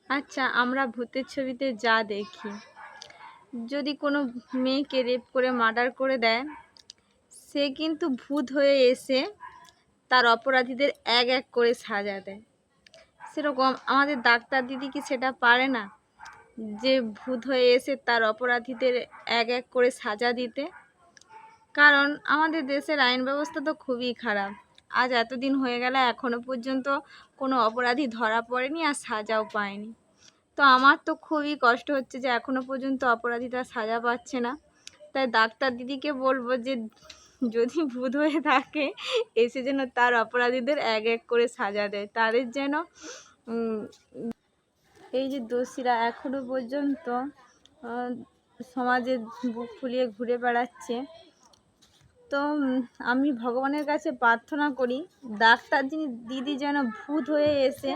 আচ্ছা, আমরা ভূতের ছবিতে যা দেখি, যদি কোনো মেয়েকে রেপ করে মার্ডার করে দেয়, সে কিন্তু ভূত হয়ে এসে তার অপরাধীদের এক এক করে সাজা দেয়। সেরকম আমাদের ডাক্তার দিদি কি সেটা পারে না, যে ভূত হয়ে এসে তার অপরাধীদের এক এক করে সাজা দিতে? কারণ আমাদের দেশের আইন ব্যবস্থা তো খুবই খারাপ। আজ এতদিন হয়ে গেল, এখনো পর্যন্ত কোনো অপরাধী ধরা পড়েনি আর সাজাও পায়নি। তো আমার তো খুবই কষ্ট হচ্ছে যে এখনো পর্যন্ত অপরাধীরা সাজা পাচ্ছে না। তাই ডাক্তার দিদিকে বলবো যে যদি ভূত হয়ে থাকে, এসে যেন তার অপরাধীদের এক এক করে সাজা দেয়। তাদের যেন এই যে দোষীরা এখনো পর্যন্ত সমাজে বুক ফুলিয়ে ঘুরে বেড়াচ্ছে, তো আমি ভগবানের কাছে প্রার্থনা করি ডাক্তার দিদি যেন ভূত হয়ে এসে